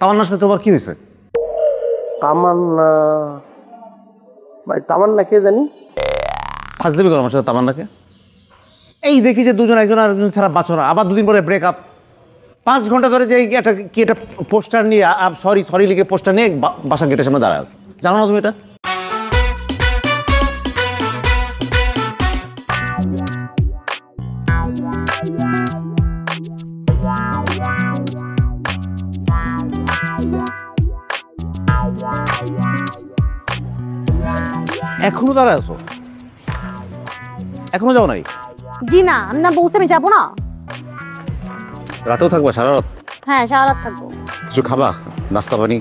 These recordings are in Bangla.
তামান্নার সাথে তোমার কি হয়েছে? তামান্না ভাই, তামান্না কে জানি? ফাজলামি করো আমার সাথে তামান্নাকে। এই দেখি যে দুজন একজন আরেকজন ছাড়া বাঁচো না, আবার দুদিন পরে ব্রেকআপ। 5 ঘন্টা ধরে যে একটা পোস্টার নিয়ে সরি লিখে পোস্টার নিয়ে বাসা গেটের সামনে দাঁড়ায় আছে। জানো না তুমি এটা? এখনো দাঁড়ায় আছো? এখনো যাও নাই? জি না, আমি না বলছি আমি যাবো না। রাতেও থাকবা সারা রাত? হ্যাঁ, সারা রাত থাকবো। কিছু খাবা? নাস্তা পানি?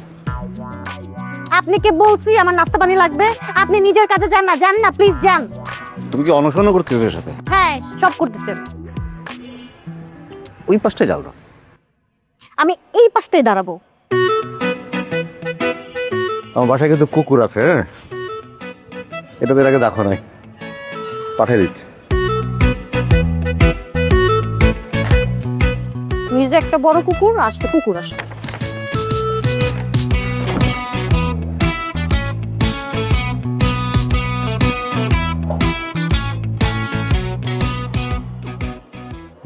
আপনি কে বলছি আমার নাস্তা পানি লাগবে? আপনি নিজের কাজে যান না প্লিজ যান। তুমি কি অনশন করতেছো এর সাথে? হ্যাঁ, সব করতেছেন। ওই পাশটায় যাও না। আমি এই পাশটায় দাঁড়াবো। আমার বাসায় কিন্তু কুকুর আছে, হ্যাঁ? এটা তো এর আগে দেখো নাই, পাঠিয়ে দিচ্ছি। তুই যে একটা বড় কুকুর আসছে, কুকুর আসছে।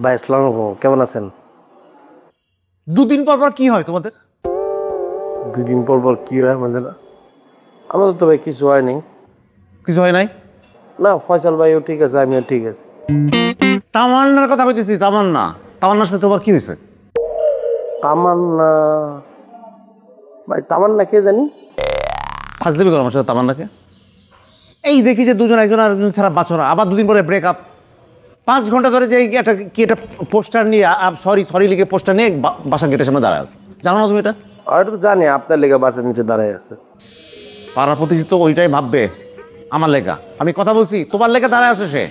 ভাই আসসালামু আলাইকুম, কেমন আছেন? 2 দিন পর পর কি হয় তোমাদের? 2 দিন পর পর কি হয় আমাদের? আমাদের তো ভাই কিছু হয়নি। কিছু হয় নাই? না, ফয়সাল ভাইও ঠিক আছে, আমিও ঠিক আছে। তামান্নার কথা কইতেছি। তামান্নার সাথে তোমার কি হয়েছে? তামান্না ভাই, তামান্না কে জানি? ফাজলামি করো আমার সাথে তামান্নাকে। এই দেখি যে দুজন একজন আরেকজন ছাড়া বাঁচো না, আবার 2 দিন পরে ব্রেকআপ। 5 ঘন্টা ধরে যে একটা পোস্টার নিয়ে সরি লিখে পোস্টার নিয়ে বাসা গেটের সামনে দাঁড়ায় আছে। জানো না তুমি এটা? আর এটা তো জানি, আপনার লেগে বাসার নিচে দাঁড়ায় আছে। পাড়ার প্রতিষ্ঠিত তো ওইটাই ভাববে আমার লেখা। আমি কথা বলছি, তোমার লেখা দাঁড়ায় আছে সে।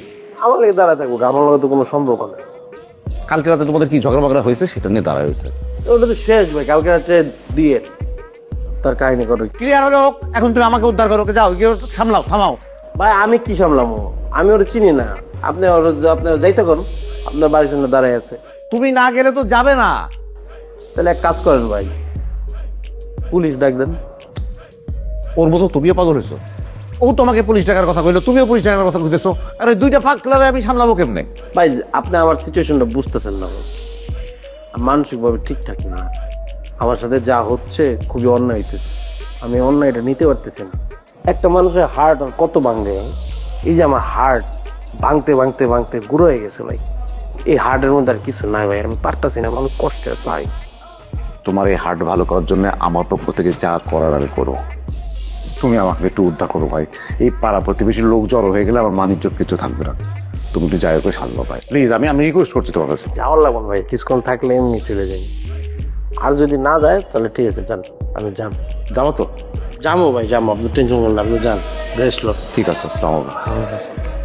আমার লেগে দাঁড়ায় থাকবো, আমার লগে তো কোনো সম্পর্ক নেই। কালকে রাতে তোমাদের কি ঝগড়া হয়েছে সেটা নিয়ে দাঁড়ায় হয়েছে। ওটা তো শেষ ভাই, কালকে রাত্রে দিয়ে তার কাহিনী করো। ক্লিয়ার হলো? এখন তুমি আমাকে উদ্ধার করো, যাও গিয়ে সামলাও, থামাও। ভাই আমি কি সামলামো? আমি ওরা চিনি না। আপনি যাইতে করুন, আপনার বাড়ির সামনে দাঁড়ায় আছে। তুমি না গেলে তো যাবে না। তাহলে এক কাজ করেন ভাই, পুলিশ ডাক দেন। ওর মতো তুমিও পাগল হয়েছো। ও তোমাকে পুলিশ ডাকার কথা কইলো, তুমিও পুলিশ ডাকার কথা কইতেছো। আর ওই 2টা ফাঁক ক্লারে আমি সামলাবো কেমনে? ভাই আপনি আমার সিচুয়েশনটা বুঝতেছেন না, মানসিকভাবে ঠিকঠাক না। আমার সাথে যা হচ্ছে খুবই অন্যায় হইতেছে, আমি অন্যায়টা নিতে পারতেছি না। একটা মানুষের হার্ট আর কত ভাঙবে? এই যে আমার হার্ট ভাঙতে ভাঙতে ভাঙতে গুঁড়ো হয়ে গেছে ভাই। এই হার্টের মধ্যে আর কিছু নাই ভাই, আমি পারতাছি না, অনেক কষ্টে আছে ভাই। তোমার এই হার্ট ভালো করার জন্য আমার পক্ষ থেকে যা করার আমি করো। তুমি আমাকে একটু উদ্ধার করো ভাই। এই পাড়া প্রতিবেশীর লোক জড়ো হয়ে গেলে আমার মান ইজ্জত কিছু থাকবে না। তুমি একটু যাই করে সামলো ভাই, প্লিজ। আমি রিকোয়েস্ট করছি তোমার কাছে। যাওয়ার লাগবে ভাই, কিছুক্ষণ থাকলে এমনি চলে যাই। আর যদি না যায় তাহলে ঠিক আছে, যান। আমি যাবো তো? যাবো ভাই, যাবো। আপনি টেনশন করলেন, আপনি যান, রেস্ট লো। ঠিক আছে, আসসালামু আলাইকুম।